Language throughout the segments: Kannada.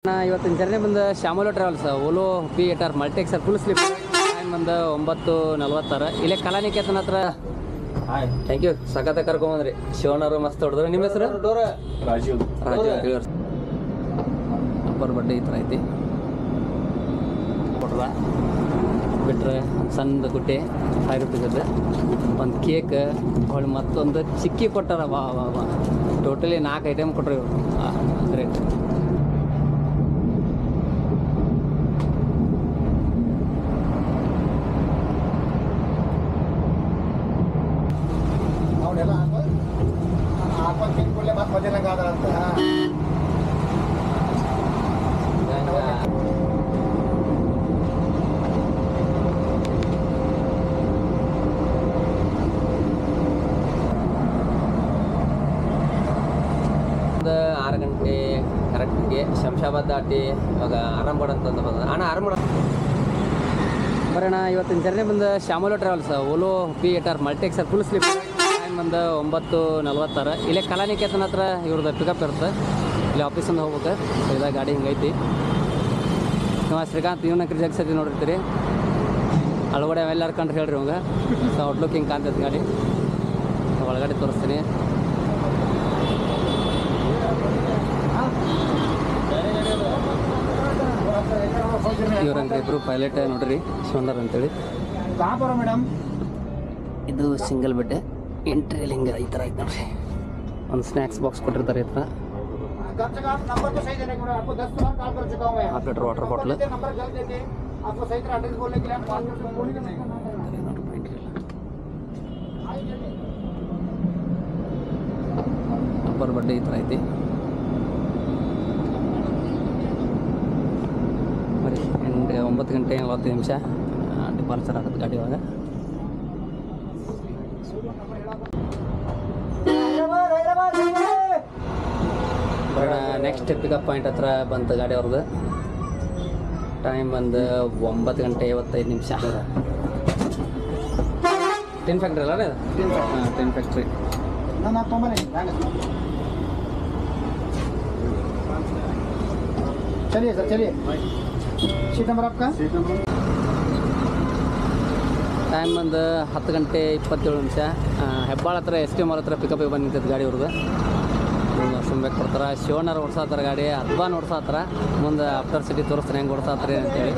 ಇವತ್ತಿನ ಜರ್ನಿ ಬಂದು ಶ್ಯಾಮಲ ಟ್ರಾವೆಲ್ಸ್ ಓಲೋ P8R ಮಲ್ಟೆಕ್ ಸರ್ ಫುಲ್ ಸ್ಲಿಪ್ ಟೈಮ್ ಬಂದು 9:46 ಇಲ್ಲೇ ಕಲಾನಿಕೇತನ ಹತ್ರ. Thank you, ಸಖತ್ತ ಕರ್ಕೊಂಬಂದ್ರಿ. ಶಿವಣ್ಣವರು ಮಸ್ತ್ ಹೊಡೆದ್ರು. ನಿಮ್ಮ ಹೆಸರು? ರಾಜು ಅಪ್ಪರ್ ಬಡ್ಡೆ ಈ ಥರ ಐತಿ. ಕೊಟ್ರ ಬಿಟ್ರೆ ಸಣ್ಣದು ಗುಡ್ಡೆ ₹5 ಒಂದು ಕೇಕ್ ಹೊಳ್ಳಿ ಮತ್ತೊಂದು ಚಿಕ್ಕಿ ಕೊಟ್ಟಾರ. ವಾ ವಾ ವಾ ಟೋಟಲಿ 4 ಐಟಮ್ ಕೊಟ್ರಿ ಇವರು. ಗ್ರೇಟ್. ಒಂದು 6 ಗಂಟೆ ಕರೆಕ್ಟ್ಗೆ ಶಂಶಾಬಾದ್ ದಾಟಿ ಇವಾಗ ಆರಾಮ್ಗಢ ಅಂತಂದು ಬಂದ. ಅಣ್ಣ ಆರಾಮ್ಗಢ ಬರೋಣ. ಇವತ್ತಿನ ಜರ್ನಿ ಬಂದು ಶ್ಯಾಮಲ ಟ್ರಾವೆಲ್ಸ್ ಓಲೋ P8R ಮಲ್ಟೆಕ್ ಸರ್ ಫುಲ್ ಸ್ಲಿಪ್ ಟೈಮ್ ಬಂದು 9:46 ಇಲ್ಲೇ ಕಲಾನಿಕೇತನ ಹತ್ರ ಇವ್ರದ್ದು ಪಿಕಪ್ ಇರುತ್ತೆ. ಇಲ್ಲಿ ಆಫೀಸಿಂದ ಹೋಗ್ಬೇಕು. ಇದಾಗ ಗಾಡಿ ಹಿಂಗೈತಿ. ನೀವು ಶ್ರೀಕಾಂತ್ ಇವನ್ನ ಕ್ರಿಜಾಕ್ ಸತಿ ನೋಡಿರ್ತೀರಿ. ಒಳಗಡೆ ಎಲ್ಲರೂ ಕಂಡ್ರೆ ಹೇಳ್ರಿ ಅವಂಗೆ. ಸೊ ಔಟ್ಲುಕ್ ಹಿಂಗೆ ಕಾಣ್ತೈತೆ ಗಾಡಿ. ಒಳಗಡೆ ತೋರಿಸ್ತೀನಿ. ಇವ್ರಂಗೆ ಇಬ್ಬರು ಪೈಲಟ್ ನೋಡ್ರಿ, ಶಿವಣ್ಣರ್ ಅಂತೇಳಿ. ಮೇಡಮ್ ಇದು ಸಿಂಗಲ್ ಬೆಡ್ ಎಂಟ್ರಿಯಲ್ಲಿ ಹಿಂಗೆ ಈ ಥರ ಐತೆ ನೋಡ್ರಿ. ಒಂದು ಸ್ನ್ಯಾಕ್ಸ್ ಬಾಕ್ಸ್ ಕೊಟ್ಟಿರ್ತಾರೆ. ಈ ಥರ half litre water bottle. Upper ಬಡ್ಡೆ ಈ ಥರ ಐತಿ. ಬರೀ 9:40 ಡಿಪಾರ್ಚರ್ ಆಗುತ್ತೆ ಗಾಡಿ ಒಳಗೆ. ನೆಕ್ಸ್ಟ್ ಪಿಕಪ್ ಪಾಯಿಂಟ್ ಹತ್ರ ಬಂತು ಗಾಡಿ ಅವ್ರದ್ದು. ಟೈಮ್ ಬಂದು 9:55. ಟಿನ್ ಫ್ಯಾಕ್ಟ್ರಿ ಅಲ್ಲ ಅದು? Tin factory. चलिए सर, चलिए. सीट नंबर आपका? ಟೈಮ್ ಬಂದು 10:27. ಹೆಬ್ಬಾಳ ಹತ್ರ ST ಮಾಲ್ ಹತ್ರ ಪಿಕಪ್ಪಿಗೆ ಬಂದು ನಿಂತೈತೆ ಗಾಡಿ ಅವ್ರದ್ದು. ಸುಮ್ಬೇಕು ಕೊಡ್ತಾರೆ. ಶಿವಣ್ಣರು ಓಡಿಸತ್ತಾರೆ ಗಾಡಿ. ಅದ್ಬಾನ್ ಓಡಿಸತ್ತಾರ. ಮುಂದೆ ಆಫ್ಟರ್ ಸಿಟಿ ತೋರಿಸ್ತಾರೆ ಹೆಂಗೆ ಓಡಿಸತ್ತಾರೆ ಅಂತೇಳಿ.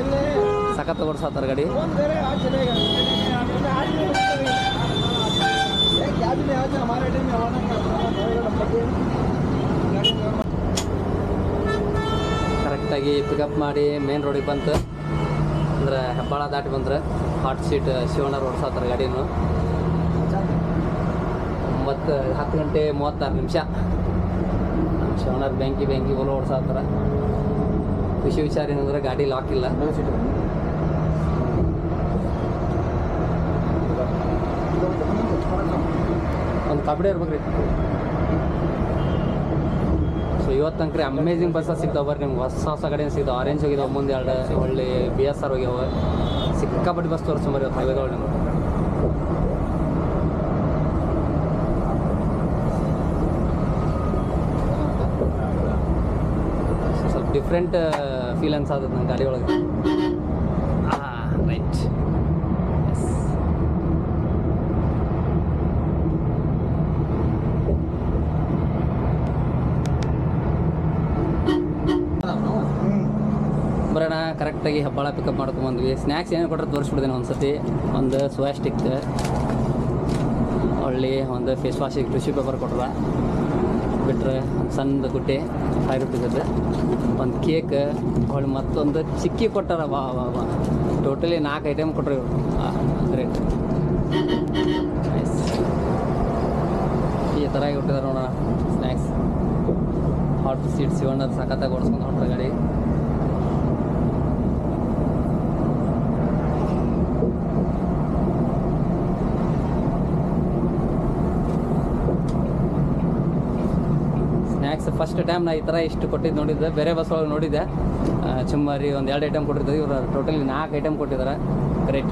ಸಖತ್ ಓಡಿಸತ್ತಾರೆ ಗಾಡಿ. ಕರೆಕ್ಟಾಗಿ ಪಿಕಪ್ ಮಾಡಿ ಮೇನ್ ರೋಡಿಗೆ ಬಂತು. ಅಂದ್ರೆ ಹೆಬ್ಬಾಳ ದಾಟಿ ಬಂದ್ರೆ ಹಾಟ್ ಸೀಟ್ ಶಿವಣ್ಣರು ಓಡಿಸತ್ತಾರೆ ಗಾಡಿನೂ. 10:36 ಶಿವಣ್ಣರು ಬೆಂಕಿ ಓಲೋ ಓಡಿಸತ್ತಾರ. ಖುಷಿ ವಿಚಾರ ಏನಂದ್ರೆ ಗಾಡಿ ಲಾಕ್ ಇಲ್ಲ. ಒಂದು ಕಬಡ್ಡಿ ಇರ್ಬೇಕ್ರಿ. ಸೊ ಇವತ್ತಂಕ್ರಿ ಅಮೇಝಿಂಗ್ ಬಸ್ಸ ಸಿಗ್ತಾವೆ. ಬರ್ರಿ ನಿಮ್ಗೆ ಹೊಸ ಗಾಡಿನ ಸಿಗ್ತಾವೆ. ಆರೆಂಜ್ ಹೋಗಿದ್ದಾವೆ, ಮುಂದೆ 2 ಒಳ್ಳೆ BSR ಹೋಗ್ಯಾವ. ಸಿಕ್ಕಾಪಟ್ಟಿ ಬಸ್ ತೋರಿಸ್ಕೊಂಬರಿ ಇವತ್ತು ಹೈವೇದೊಳಗೆ ನಿಮ್ಗೆ. ಸ್ವಲ್ಪ ಡಿಫ್ರೆಂಟ್ ಫೀಲ್ ಅನ್ಸಾದ ನನ್ನ ಗಾಡಿ ಒಳಗೆ. ರೈಟ್. ಬರೋಣ. ಕರೆಕ್ಟಾಗಿ ಹೆಬ್ಬಾಳ ಪಿಕಪ್ ಮಾಡ್ಕೊಂಬಂದ್ವಿ. ಸ್ನ್ಯಾಕ್ಸ್ ಏನೇನು ಕೊಟ್ಟರೆ ತೋರಿಸ್ಬಿಡ್ತೀನಿ ಒಂದು ಸತಿ. ಒಂದು ಸೋಯಾ ಸ್ಟಿಕ್, ಒಳ್ಳೆ ಒಂದು ಫೇಸ್ ವಾಶಿಗೆ ಟಿಶ್ಯೂ ಪೇಪರ್ ಕೊಟ್ರ. ಬಿಟ್ಟರೆ ಸಣ್ಣದು ಗುಡ್ಡೆ ₹5 ಒಂದು ಕೇಕ್ ಹೊಳ್ಳಿ ಮತ್ತೊಂದು ಚಿಕ್ಕಿ ಕೊಟ್ಟಾರ. ವಾ ವಾ ವಾ ಟೋಟಲಿ 4 ಐಟಮ್ ಕೊಟ್ರಿ ಇವರು. ಗ್ರೇಟ್. ನೈಸ್. ಈ ಥರ ಕೊಟ್ಟಿದ್ದಾರೆ ನೋಡೋಣ ಸ್ನ್ಯಾಕ್ಸ್. ಹಾಟ್ ಸೀಟ್ ಶಿವಣ್ಣರು ಸಖತ್ತಾಗಿ ಓಡಿಸ್ಕೊಂಡು ಹೊಟ್ರ ಗಾಡಿ. ಸ್ನ್ಯಾಕ್ಸ್ ಫಸ್ಟ್ ಟೈಮ್ ನಾ ಈ ಥರ ಇಷ್ಟು ಕೊಟ್ಟಿದ್ದು ನೋಡಿದ್ದೆ. ಬೇರೆ ಬಸ್ ಒಳಗೆ ನೋಡಿದ್ದೆ. ಚುಮ್ಮರಿ ಒಂದು 2 ಐಟಮ್ ಕೊಟ್ಟಿರ್ತೀವಿ. ಇವರು ಟೋಟಲಿ 4 ಐಟಮ್ ಕೊಟ್ಟಿದ್ದಾರೆ. ಗ್ರೇಟ್.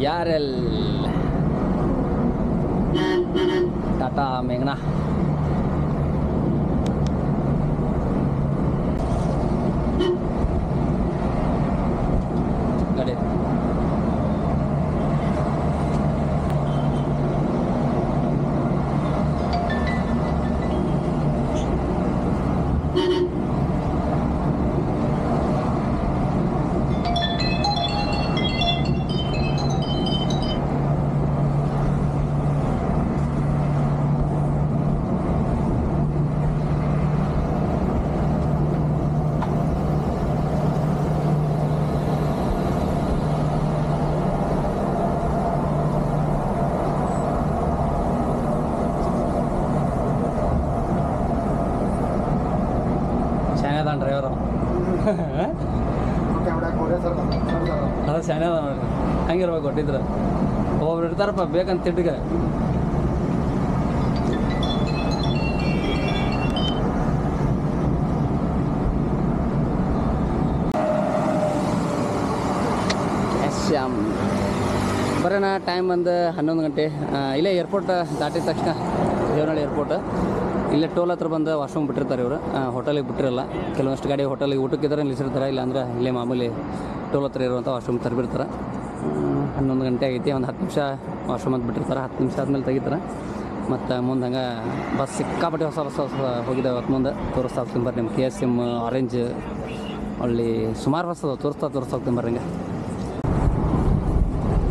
ಯಾರೆಲ್ ಟಾಟಾ ಮೇಘನಾ ಗಾಡಿ ಚೆನ್ನಾಗದಾನ ಡ್ರೈವರು ಅದು ಚೆನ್ನಾಗದ ನೋಡ್ರಿ ಹಂಗಿರ್ಬೇಕು ಕೊಟ್ಟಿದ್ರೆ ಒಬ್ಬೊಬ್ರು ಇರ್ತಾರಪ್ಪ ಬೇಕಂತ ತಿಟ್ಟಿಗೆ ಶ್ಯಾಮ್ ಬರೋಣ ಟೈಮ್ ಬಂದು 11 ಗಂಟೆ ಇಲ್ಲೇ ಏರ್ಪೋರ್ಟ್ ದಾಟಿದ ತಕ್ಷಣ ದೇವನಹಳ್ಳಿ ಏರ್ಪೋರ್ಟ್ ಇಲ್ಲೇ ಟೋಲ್ ಹತ್ರ ಬಂದು ವಾಶ್ರೂಮ್ ಬಿಟ್ಟಿರ್ತಾರೆ ಇವರು ಹೋಟೆಲಿಗೆ ಬಿಟ್ಟಿರಲ್ಲ ಕೆಲವೊಂಷ್ಟು ಗಾಡಿ ಹೋಟೆಲಿಗೆ ಊಟಕ್ಕಿದ್ರೆ ನಿಲ್ಲಿಸಿರ್ತಾರೆ ಇಲ್ಲಾಂದ್ರೆ ಇಲ್ಲೇ ಮಾಮೂಲಿ ಟೋಲ್ ಹತ್ರ ಇರುವಂಥ ವಾಶ್ರೂಮ್ ತರಬಿರ್ತಾರೆ 11 ಗಂಟೆ ಆಗೈತಿ ಒಂದು 10 ನಿಮಿಷ ವಾಶ್ರೂಮ್ ಅಂತ ಬಿಟ್ಟಿರ್ತಾರೆ 10 ನಿಮಿಷ ಆದಮೇಲೆ ತೆಗಿತಾರೆ ಮತ್ತು ಮುಂದೆ ಹಂಗೆ ಬಸ್ ಸಿಕ್ಕಾಪಟ್ಟೆ ಹೊಸ ಹೋಗಿದ್ದಾವೆ ಅವತ್ತು ಮುಂದೆ ತೋರಿಸ್ತಾ ಹೋಗ್ತೀನಿ ಬರ್ರಿ ನಿಮ್ಮ KSM ಆರೆಂಜ್ ಅಲ್ಲಿ ಸುಮಾರು ಬಸ್ ಅದಾವೆ ತೋರಿಸ್ತಾ ಹೋಗ್ತೀನಿ ಬರ್ರಿ ಹಂಗೆ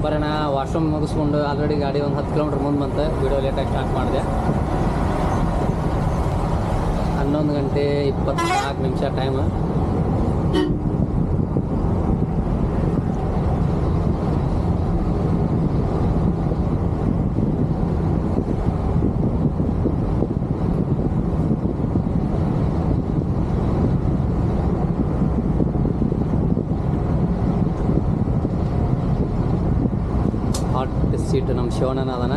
ಬರೋಣ ವಾಶ್ರೂಮ್ ಮುಗಿಸ್ಕೊಂಡು ಆಲ್ರೆಡಿ ಗಾಡಿ ಒಂದು 10 ಕಿಲೋಮೀಟ್ರ್ ಮುಂದೆ ಬಂತು ವೀಡಿಯೋ ಲೇಟಾಗಿ ಸ್ಟಾರ್ಟ್ ಮಾಡಿದೆ 11 ಗಂಟೆ 24 ನಿಮಿಷ ಟೈಮ್ ಹಾಟ್ ಸೀಟ್ ನಮ್ಮ ಶಿವಣ್ಣನ ಅದನ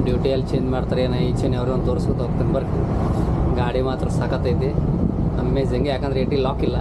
ಡ್ಯೂಟಿಯಲ್ಲಿ ಚೇಂಜ್ ಮಾಡ್ತಾರೆ ಏನೋ ಈಚೆ ಅವ್ರಿಗೆ ಒಂದು ತೋರಿಸ್ಕೊತ ಹೋಗ್ತೀನಿ ಬರ್ರಿ ಗಾಡಿ ಮಾತ್ರ ಸಖತ್ತೈತಿ ಅಮೇಝಿಂಗ್ ಯಾಕಂದ್ರೆ AT ಲಾಕ್ ಇಲ್ಲ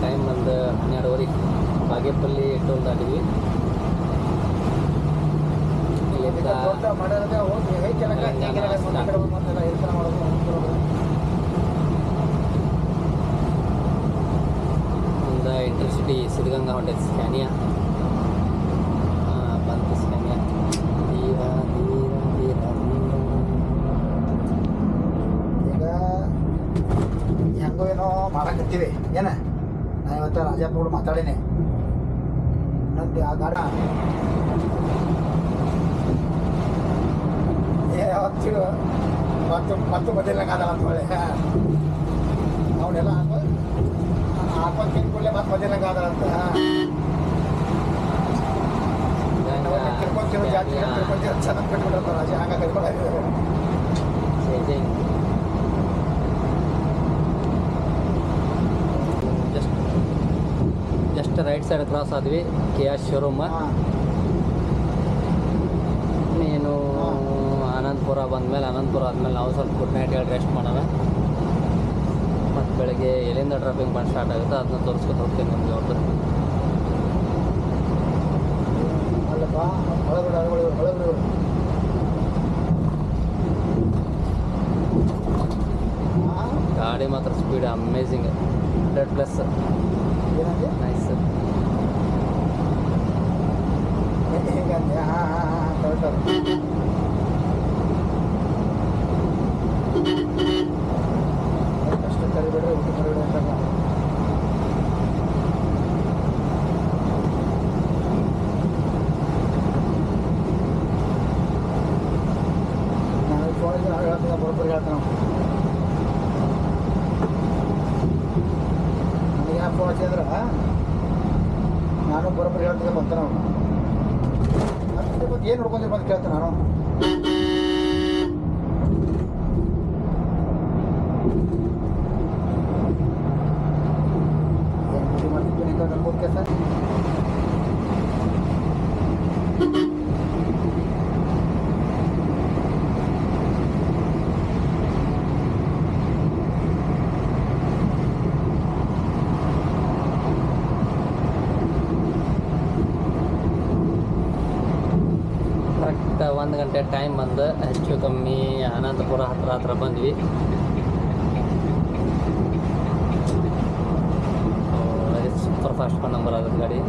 ಟೈಮ್ ಒಂದು 12:30 ಬಾಗೇಪಲ್ಲಿ ಟೋಲ್ ದಾಟಿದ್ವಿ 50 ಸಿದ್ಧಗಂಗಾ ಹೊಂಟೈತೆ ಸ್ಕ್ಯಾನಿಯಾ. ಬಂತು ಸ್ಕ್ಯಾನಿಯಾ. ಧೀರ ಧೀರ ಧೀರ ಈಗ ಹೆಂಗೋ ಏನೋ ಮಾಡಕತ್ತೀವಿ ಏನ. ನಾ ಇವತ್ತು ರಾಜಪ್ಪ ಕೂಡ ಮಾತಾಡೀನಿ. ನಂದು ಆ ಗಾಡ ಯಾವತ್ತು ಮತ್ತು ಬದಿಲಂಗೆ ಅದಲ್ಲ ಅಂತ ಹೇಳಿ ಅವನ್ನೆಲ್ಲ ಹಾಕೊಂಡು ತಿನ್ಕೊಳ್ಳೆ ಮತ್ತೆ ಬದಿಲಂಗೆ ಅದಲ್ಲ ಅಂತ ತಿರ್ಕೊಂತಿರೋ ಜಾತಿ ತಿರ್ಕೊಂತಿರೋ ಚೆನ್ನಾಗಿ ಬಿಟ್ಬಿಡತ್ತ ರಾಜ ಹಂಗ ಕರ್ಕೊಳ್ಳೋದು. ಜಸ್ಟ್ ರೈಟ್ ಸೈಡ್ ಕ್ರಾಸ್ ಆದ್ವಿ KIA ಶೋರೂಮ್. ನೀನು ಅನಂತಪುರ ಬಂದಮೇಲೆ ಅನಂತಪುರ ಆದಮೇಲೆ ನಾವು ಸ್ವಲ್ಪ ಗುಡ್ ನೈಟ್ ಹೇಳಿ ರೆಸ್ಟ್ ಮಾಡೋಣ. ಮತ್ತು ಬೆಳಗ್ಗೆ ಎಲ್ಲಿಂದ ಡ್ರಾಪಿಂಗ್ ಮಾಡಿ ಸ್ಟಾರ್ಟ್ ಆಗುತ್ತೆ ಅದನ್ನ ತೋರಿಸ್ಕೊತ ಹೋಗ್ತೀನಿ ನಮಗೆ ಅವ್ರದ್ದು. ಅಲ್ಲಪ್ಪ ಒಳಗಡೆ ಗಾಡಿ ಮಾತ್ರ ಸ್ಪೀಡ್ ಅಮೇಝಿಂಗ್ 100+. ಏನಂತೆ ನೈಸ್. ಹೇಗಂತೆ ಕರೆಕ್ಟ್. ಕಷ್ಟ ಕರಿಬೇಡ್ರಿ ಊಟ ಕರಿಬೇಡ್ರಿ ಅಂತಲ್ಲ. ನಾನು ಫೋನ್ ಹೇಳ್ತೀನಿ ಬರೋಬ್ಬರಿ ಹೇಳ್ತಾನೆ. ನನಗೆ ಫೋನ್ ಹಚ್ಚಿದ್ರೆ ನಾನು ಬರೋಬ್ಬರಿ ಹೇಳ್ತೀನಿ ಬರ್ತಾನೆ ಅವನು. ಮತ್ತೆ ಏನು ನೋಡ್ಕೊಂಡ್ರೆ ಬಂದು ಕೇಳ್ತೇನೆ ನಾನು. ಏನು ಮಾಡ್ತೀನಿ ನನ್ನ ಕೆಲಸ. ಕರೆಕ್ಟ್ 1 ಗಂಟೆ ಟೈಮ್ ಬಂದು ಹೆಚ್ಚು ಕಮ್ಮಿ ಅನಂತಪುರ ಹತ್ರ ಬಂದ್ವಿ. ಸೂಪರ್ ಫಾಸ್ಟ್ ನಂಬರ್ ಆಗುತ್ತೆ ಗಾಡಿ.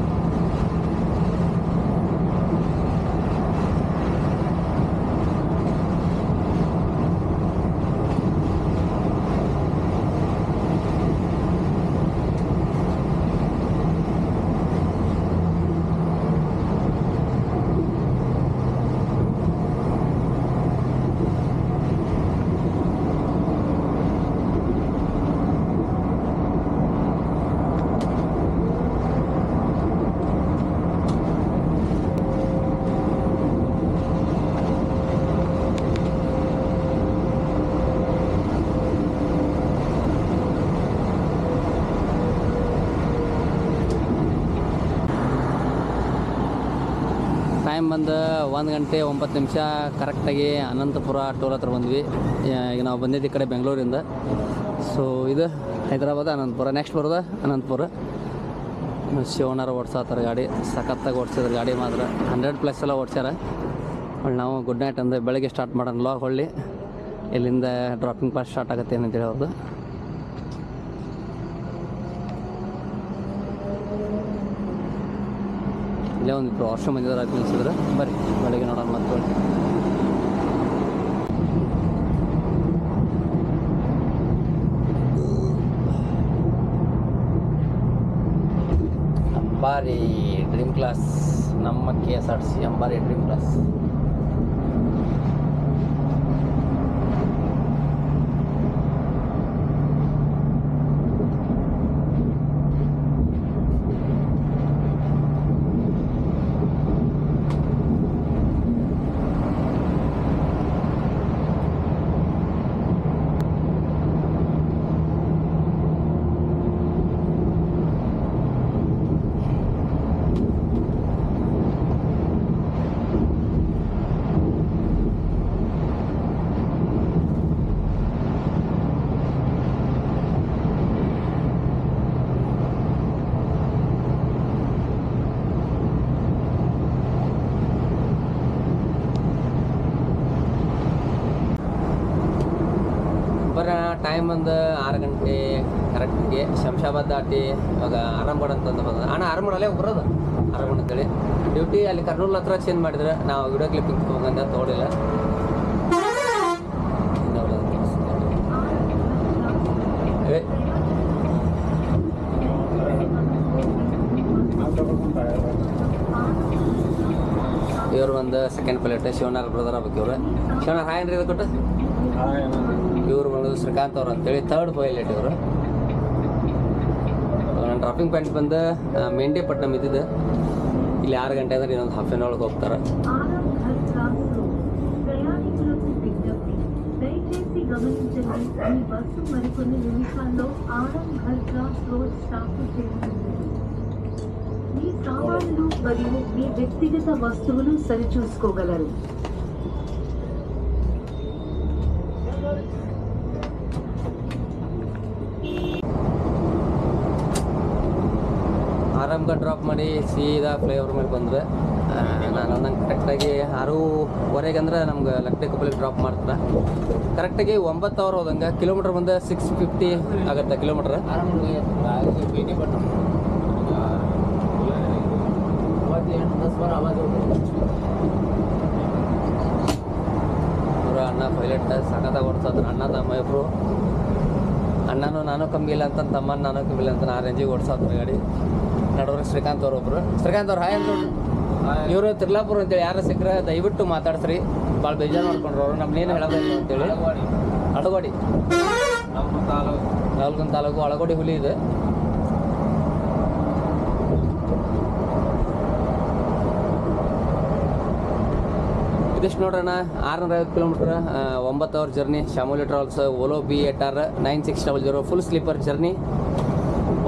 ಟೈಮ್ ಬಂದು 1 ಗಂಟೆ 9 ನಿಮಿಷ ಕರೆಕ್ಟಾಗಿ ಅನಂತಪುರ ಟೋಲ್ ಹತ್ರ ಬಂದ್ವಿ. ಈಗ ನಾವು ಬಂದಿದ್ದು ಈ ಕಡೆ ಬೆಂಗಳೂರಿಂದ. ಸೊ ಇದು ಹೈದರಾಬಾದ್ ಅನಂತಪುರ. ನೆಕ್ಸ್ಟ್ ಬರೋದು ಅನಂತಪುರ. ಶಿವನರ ಓಡಿಸತ್ತಾರೆ ಗಾಡಿ. ಸಖತ್ತಾಗಿ ಓಡಿಸಿದ್ರೆ ಗಾಡಿ ಮಾತ್ರ 100+ ಎಲ್ಲ ಓಡಿಸ್ಯಾರ. ಹೊಳ್ಳಿ ನಾವು ಗುಡ್ ನೈಟ್ ಅಂದರೆ ಬೆಳಗ್ಗೆ ಸ್ಟಾರ್ಟ್ ಮಾಡೋಣ ಲಾಗ್. ಹೊಳ್ಳಿ ಇಲ್ಲಿಂದ ಡ್ರಾಪಿಂಗ್ ಪಾಸ್ ಸ್ಟಾರ್ಟ್ ಆಗುತ್ತೆ ಏನಂತೇಳಿ ಅವ್ರದ್ದು. ಇಲ್ಲೇ ಒಂದು ವಾಶ್ರೂಮ್ ಬಂದಿದ್ದಾರೆ ಅದು ನಿಲ್ಸಿದ್ರೆ ಬರ್ರಿ ಬೆಳಗ್ಗೆ ನೋಡೋಣ ಮತ್ತೆ. ಅಂಬಾರಿ ಡ್ರೀಮ್ ಕ್ಲಾಸ್, ನಮ್ಮ KSRTC ಅಂಬಾರಿ ಡ್ರೀಮ್ ಕ್ಲಾಸ್. ಟೈಮ್ ಒಂದು 6 ಗಂಟೆ ಕರೆಕ್ಟ್ಗೆ ಶಂಶಾಬಾದ್ ದಾಟಿ ಇವಾಗ ಆರಂಭಗಡ ಅಂತಂದು ಬಂದ ಅಣ್ಣ ಆರಂಭಗಡಲ್ಲೇ ಬರೋದು ಆರಂಭಗಡ ಅಂತೇಳಿ ಡ್ಯೂಟಿ ಅಲ್ಲಿ ಕರ್ನೂಲ್ ಹತ್ರ ಚೇಂಜ್ ಮಾಡಿದ್ರೆ ನಾವು ವಿಡಿಯೋ ಕ್ಲಿಪ್ಪಿಂಗ್ ತೊಗೊಂಡ ತೊಗೊಳಿಲ್ಲ ಇವ್ರು ಒಂದು ಸೆಕೆಂಡ್ ಪ್ಲೇಟ್ ಶಿವನಾರ್ ಬ್ರದರ್ ಆಗ್ಬೇಕು ಇವ್ರು ಶಿವನಾರ್ ಹಾಯ್ ಏನ್ರಿ ಇದು ಕೊಟ್ಟು ಇವ್ರು ಬಂದು ಶ್ರೀಕಾಂತ್ ಅವ್ರು ಅಂತೇಳಿ ಥರ್ಡ್ ಪೈಲಟ್ ಇವರು ನನ್ನ ಡ್ರಾಪಿಂಗ್ ಪಾಯಿಂಟ್ ಬಂದು ಮೆಂಡಿಪಟ್ಟಣಂ ಇದ್ದಿದ್ದು ಇಲ್ಲಿ 6 ಗಂಟೆ ಅಂದ್ರೆ ಇನ್ನೊಂದು ಹಾಫ್ ಆನ್ ಅವರ್ಗೆ ಹೋಗ್ತಾರೆ దయచేసి గమనించండి ఈ బస్సు మరికొన్ని నిమిషాల్లో ఆనంద్ క్రాస్ రోడ్ స్టాప్ చేరుతుంది మీ సామాన్లు మరియు మీ వ్యక్తిగత వస్తువులు సరిచూసుకోగలరు ಆರಾಮ್ಗೆ ಡ್ರಾಪ್ ಮಾಡಿ ಸೀದಾ ಫ್ಲೈಓವರ್ ಮೇಲೆ ಬಂದರೆ ನಾನು ನಂಗೆ ಕರೆಕ್ಟಾಗಿ 6:15 ಅಂದ್ರೆ ನಮ್ಗೆ ಲಕ್ಡಿಕೊಪ್ಪಲಿಗೆ ಡ್ರಾಪ್ ಮಾಡ್ತಾರೆ ಕರೆಕ್ಟಾಗಿ 9 ಅವರ್ ಹೋದಂಗೆ ಕಿಲೋಮೀಟ್ರ್ ಬಂದು 650 ಆಗುತ್ತೆ ಕಿಲೋಮೀಟ್ರ್ ಇವರು ಅಣ್ಣ ಪೈಲಟ್ ಸಖತ್ತಾಗಿ ಓಡಿಸೋದು ಅಣ್ಣ ತಮ್ಮ ಇಬ್ಬರು ಅಣ್ಣನೂ ನಾನು ಕಮ್ಮಿ ಇಲ್ಲ ಅಂತ ತಮ್ಮನ ನಾನು ಕಮ್ಮಿ ಇಲ್ಲ ಅಂತ ಆ ರೇಂಜಿಗೆ ಓಡಿಸೋದ್ರ ಗಾಡಿ ನಡುವ್ರೆ ಶ್ರೀಕಾಂತ್ ಅವ್ರು ಒಬ್ರು ಶ್ರೀಕಾಂತ್ ಅವ್ರು ಹಾಯ್ ಅಂತ ಇವರು ತಿರ್ಲಾಪುರ ಅಂತೇಳಿ ಯಾರು ಸಿಕ್ಕರೆ ದಯವಿಟ್ಟು ಮಾತಾಡ್ಸ್ರಿ ಭಾಳ ಬೇಜಾರು ಮಾಡ್ಕೊಂಡ್ರು ಅವರು ನಮ್ನೇನು ಹೇಳೋದಿಲ್ಲ ಅಂತೇಳಿ ಅಳಗೋಡಿ ನಲ್ಗೊಂದು ತಾಲೂಕು ಅಳಗೋಡಿ ಹುಲಿ ಇದೆ ಇದಿಷ್ಟು ನೋಡ್ರಣ್ಣ 650 kilometre 9 hour journey Shyamala travels ಓಲೋ BATR 9600 ಫುಲ್ ಸ್ಲೀಪರ್ ಜರ್ನಿ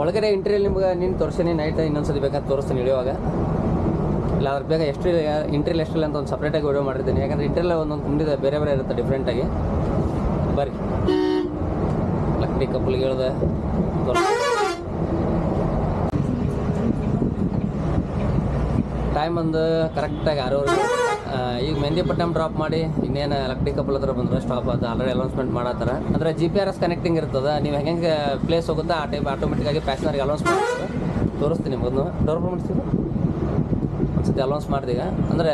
ಒಳಗಡೆ ಇಂಟ್ರಿಯಲ್ಲಿ ನಿಮ್ಗೆ ನೀನು ತೋರಿಸ್ತೀನಿ ನೈಟ್ ಇನ್ನೊಂದ್ಸತಿ ಬೇಕಾದ್ರೆ ತೋರಿಸ್ತೀನಿ ಇಳಿಯುವಾಗ ಇಲ್ಲ ಅದ್ರ ಬೇಗ ಎಷ್ಟು ಇಂಟ್ರಿಲ್ ಎಷ್ಟಿಲ್ಲ ಅಂತ ಒಂದು ಸಪ್ರೇಟಾಗಿ ವಿಡಿಯೋ ಮಾಡಿರ್ತೀನಿ ಯಾಕಂದರೆ ಇಂಟ್ರಿಲ್ಲ ಒಂದೊಂದು ತುಂಬಿದೆ ಬೇರೆ ಬೇರೆ ಇರುತ್ತೆ ಡಿಫ್ರೆಂಟಾಗಿ ಬರ್ರಿ ಲಕ್ಡಿಕೊಪ್ಪಲಿಗೆ ಹೇಳ್ದೆ ಟೈಮ್ ಒಂದು ಕರೆಕ್ಟಾಗಿ 6:30 ಈಗ ಮೆಹಂದಿಪಟ್ಟಣಂ ಡ್ರಾಪ್ ಮಾಡಿ ಇನ್ನೇನು ಲಕ್ಡಿಕೊಪ್ಪಲ್ ಹತ್ರ ಬಂದರೆ ಸ್ಟಾಪ್ ಅದು ಆಲ್ರೆಡಿ ಅನೌನ್ಸ್ಮೆಂಟ್ ಮಾಡತ್ತಾರ ಅಂದರೆ GPS ಕನೆಕ್ಟಿಂಗ್ ಇರ್ತದೆ ನೀವು ಹೆಂಗೆ ಪ್ಲೇಸ್ ಹೋಗುತ್ತಾ ಆ ಟೈಪ್ ಆಟೋಮೆಟಿಕ್ಕಾಗಿ ಪ್ಯಾಸೆಂಜರ್ಗೆ ಅಲೌನ್ಸ್ ಮಾಡ್ತಾರೆ ತೋರಿಸ್ತೀನಿ ನಿಮ್ಗೆ ಡೋರ್ ಮಾಡ್ತೀವಿ ಒಂದ್ಸತಿ ಅಲೌನ್ಸ್ ಮಾಡ್ದೀಗ ಅಂದರೆ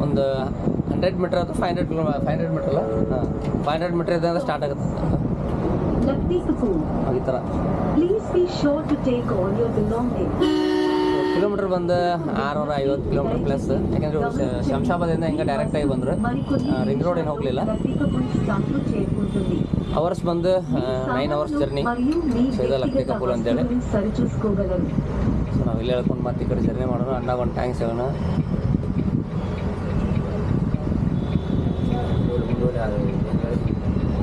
ಒಂದು 100 ಮೀಟ್ರ್ ಅಥವಾ 500 ಮೀಟ್ರ್ ಅಲ್ಲ ಹಾಂ 500 ಮೀಟ್ರ್ ಇದೆ ಅಂದರೆ ಸ್ಟಾರ್ಟ್ ಆಗುತ್ತೆ ಈ ಥರ ಕಿಲೋಮೀಟ್ರ್ ಬಂದು 650 ಕಿಲೋಮೀಟ್ರ್ ಪ್ಲಸ್ ಯಾಕೆಂದರೆ ಶಂಶಾಬಾದಿಂದ ಹಿಂಗೆ ಡೈರೆಕ್ಟಾಗಿ ಬಂದರು ರಿಂಗ್ ರೋಡ್ ಏನು ಹೋಗಲಿಲ್ಲ ಅವರ್ಸ್ ಬಂದು 9 ಅವರ್ಸ್ ಜರ್ನಿ ಸೊ ಇದು ಲಕ್ಡಿಕೊಪ್ಪಲ್ ಅಂತೇಳಿ ಸೊ ನಾವು ಇಲ್ಲಿ ಹೇಳ್ಕೊಂಡು ಮತ್ತೆ ಈ ಕಡೆ ಜರ್ನಿ ಮಾಡೋಣ ಅಣ್ಣಾಗ ಒಂದು ಟ್ಯಾಂಕ್ ಸಿಗೋಣ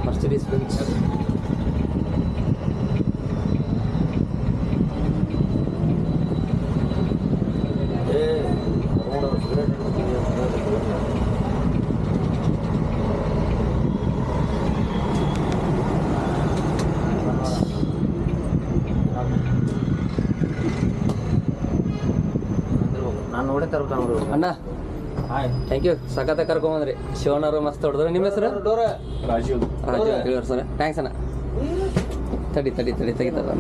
ಮರ್ಸಿಡೀಸ್ ಬೆಂಚ್ ನಾನು ನೋಡೇ ತರ್ತಾನ ಅಣ್ಣ ಥ್ಯಾಂಕ್ ಯು ಸಖತ್ತ ಕರ್ಕೊಂಬಂದ್ರಿ ಶಿವನವರು ಮಸ್ತ್ ಹೊಡೆದ್ರು ನಿಮ್ಮ ಹೆಸರು ರಾಜು ಸರ್ ಥ್ಯಾಂಕ್ಸ್ ಅಣ್ಣ ತಡಿ ತೆಗಿತಾರೆ